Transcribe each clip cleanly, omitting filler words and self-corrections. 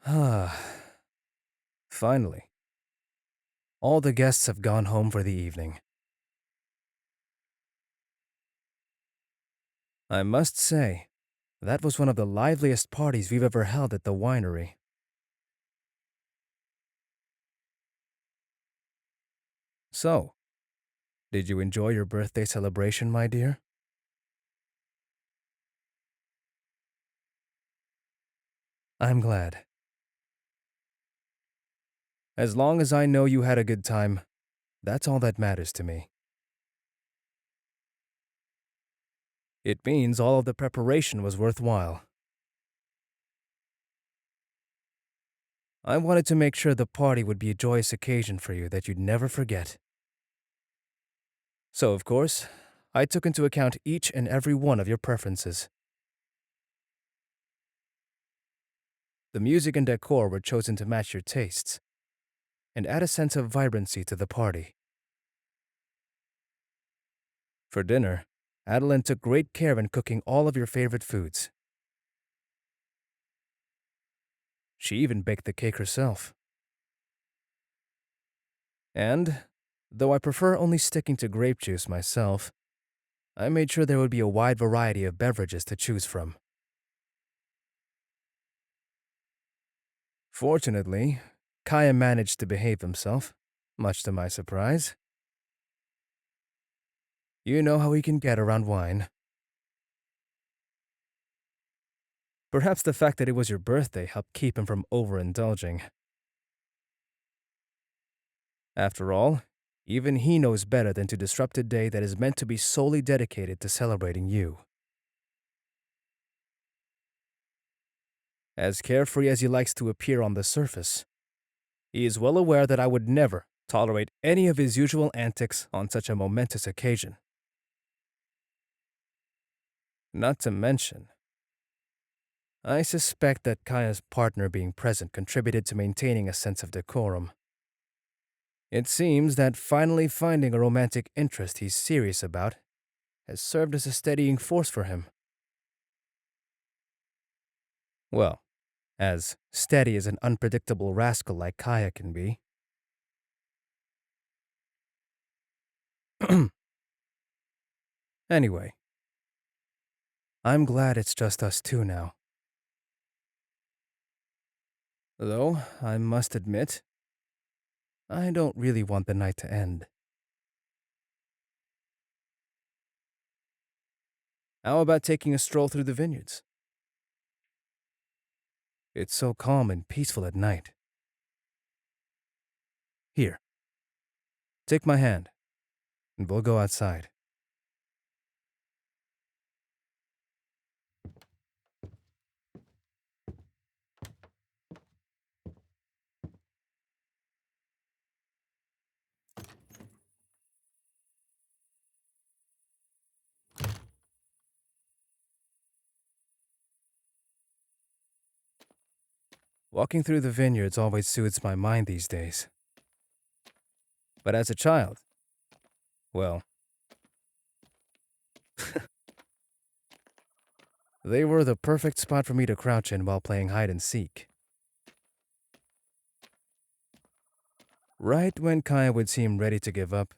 Ah, finally. All the guests have gone home for the evening. I must say, that was one of the liveliest parties we've ever held at the winery. So, did you enjoy your birthday celebration, my dear? I'm glad. As long as I know you had a good time, that's all that matters to me. It means all of the preparation was worthwhile. I wanted to make sure the party would be a joyous occasion for you that you'd never forget. So, of course, I took into account each and every one of your preferences. The music and decor were chosen to match your tastes and add a sense of vibrancy to the party. For dinner, Adeline took great care in cooking all of your favorite foods. She even baked the cake herself. And, though I prefer only sticking to grape juice myself, I made sure there would be a wide variety of beverages to choose from. Fortunately, Kaya managed to behave himself, much to my surprise. You know how he can get around wine. Perhaps the fact that it was your birthday helped keep him from overindulging. After all, even he knows better than to disrupt a day that is meant to be solely dedicated to celebrating you. As carefree as he likes to appear on the surface, he is well aware that I would never tolerate any of his usual antics on such a momentous occasion. Not to mention, I suspect that Kaya's partner being present contributed to maintaining a sense of decorum. It seems that finally finding a romantic interest he's serious about has served as a steadying force for him. Well, as steady as an unpredictable rascal like Kaya can be. Anyway, I'm glad it's just us two now. Though, I must admit, I don't really want the night to end. How about taking a stroll through the vineyards? It's so calm and peaceful at night. Here, take my hand, and we'll go outside. Walking through the vineyards always soothes my mind these days. But as a child, well, they were the perfect spot for me to crouch in while playing hide and seek. Right when Kaya would seem ready to give up,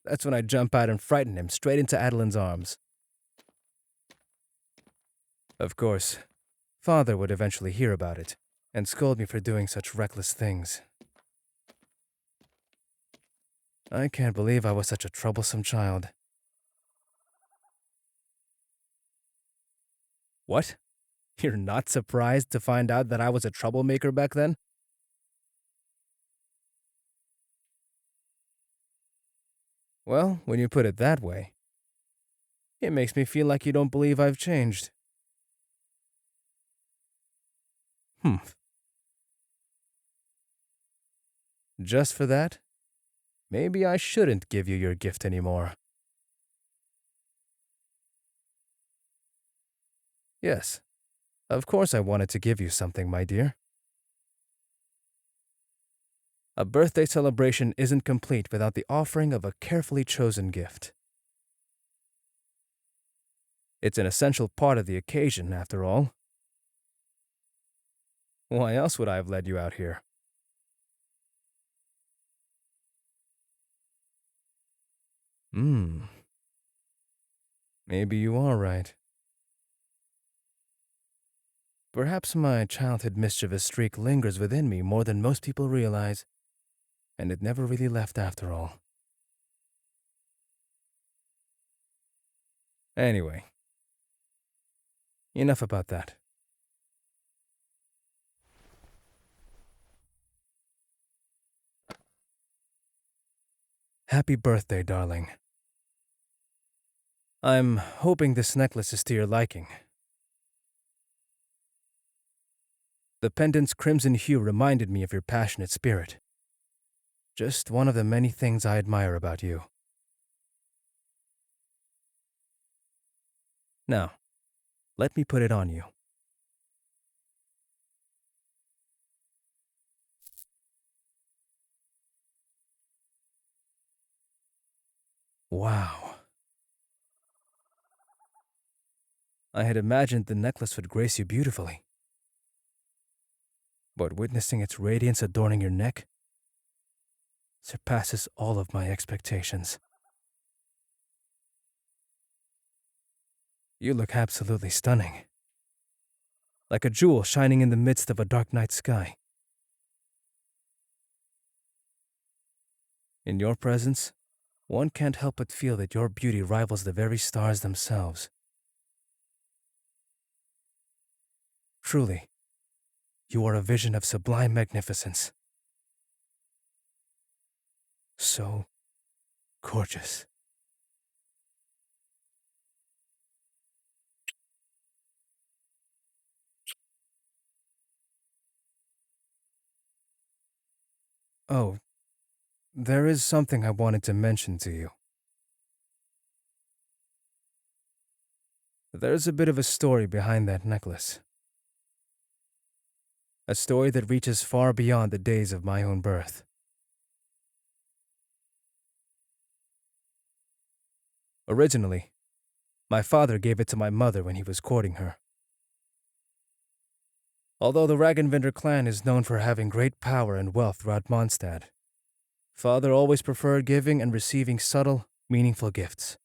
that's when I'd jump out and frighten him straight into Adeline's arms. Of course, Father would eventually hear about it and scold me for doing such reckless things. I can't believe I was such a troublesome child. What? You're not surprised to find out that I was a troublemaker back then? Well, when you put it that way, it makes me feel like you don't believe I've changed. Hmm. Just for that, maybe I shouldn't give you your gift anymore. Yes, of course I wanted to give you something, my dear. A birthday celebration isn't complete without the offering of a carefully chosen gift. It's an essential part of the occasion, after all. Why else would I have led you out here? Hmm, maybe you are right. Perhaps my childhood mischievous streak lingers within me more than most people realize, and it never really left after all. Anyway, enough about that. Happy birthday, darling. I'm hoping this necklace is to your liking. The pendant's crimson hue reminded me of your passionate spirit. Just one of the many things I admire about you. Now, let me put it on you. Wow. I had imagined the necklace would grace you beautifully. But witnessing its radiance adorning your neck surpasses all of my expectations. You look absolutely stunning. Like a jewel shining in the midst of a dark night sky. In your presence, one can't help but feel that your beauty rivals the very stars themselves. Truly, you are a vision of sublime magnificence. So gorgeous. Oh, there is something I wanted to mention to you. There's a bit of a story behind that necklace. A story that reaches far beyond the days of my own birth. Originally, my father gave it to my mother when he was courting her. Although the Ragenvender clan is known for having great power and wealth throughout Mondstadt, father always preferred giving and receiving subtle, meaningful gifts,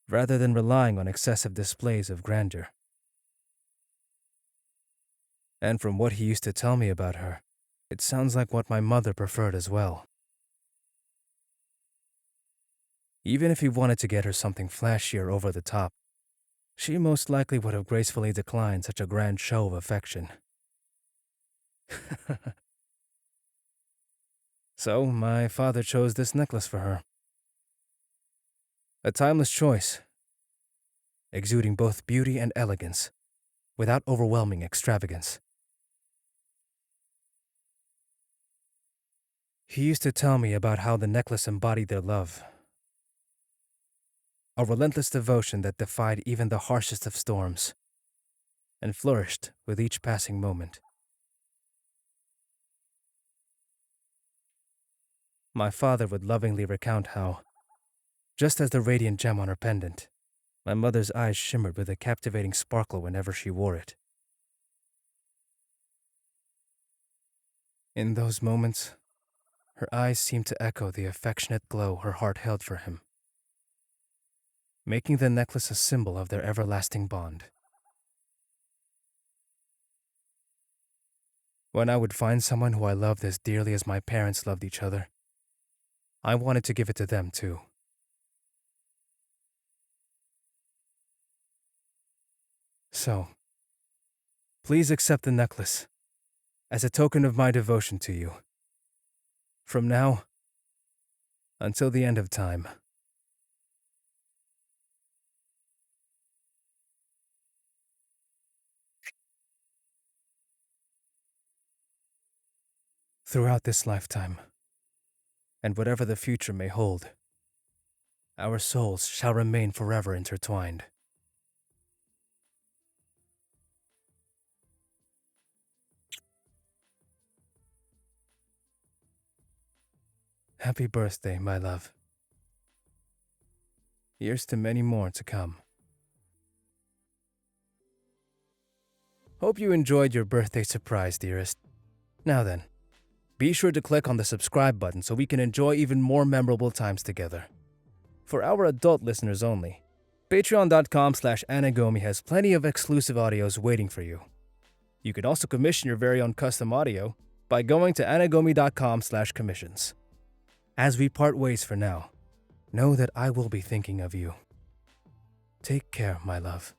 rather than relying on excessive displays of grandeur. And from what he used to tell me about her, it sounds like what my mother preferred as well. Even if he wanted to get her something flashier over the top, she most likely would have gracefully declined such a grand show of affection. So, my father chose this necklace for her. A timeless choice, exuding both beauty and elegance, without overwhelming extravagance. He used to tell me about how the necklace embodied their love, a relentless devotion that defied even the harshest of storms, and flourished with each passing moment. My father would lovingly recount how, just as the radiant gem on her pendant, my mother's eyes shimmered with a captivating sparkle whenever she wore it. In those moments, her eyes seemed to echo the affectionate glow her heart held for him, making the necklace a symbol of their everlasting bond. When I would find someone who I loved as dearly as my parents loved each other, I wanted to give it to them too. So, please accept the necklace as a token of my devotion to you. From now until the end of time. Throughout this lifetime, and whatever the future may hold, our souls shall remain forever intertwined. Happy birthday, my love. Here's to many more to come. Hope you enjoyed your birthday surprise, dearest. Now then, be sure to click on the subscribe button so we can enjoy even more memorable times together. For our adult listeners only, patreon.com/Anigomi has plenty of exclusive audios waiting for you. You can also commission your very own custom audio by going to anigomi.com/commissions. As we part ways for now, know that I will be thinking of you. Take care, my love.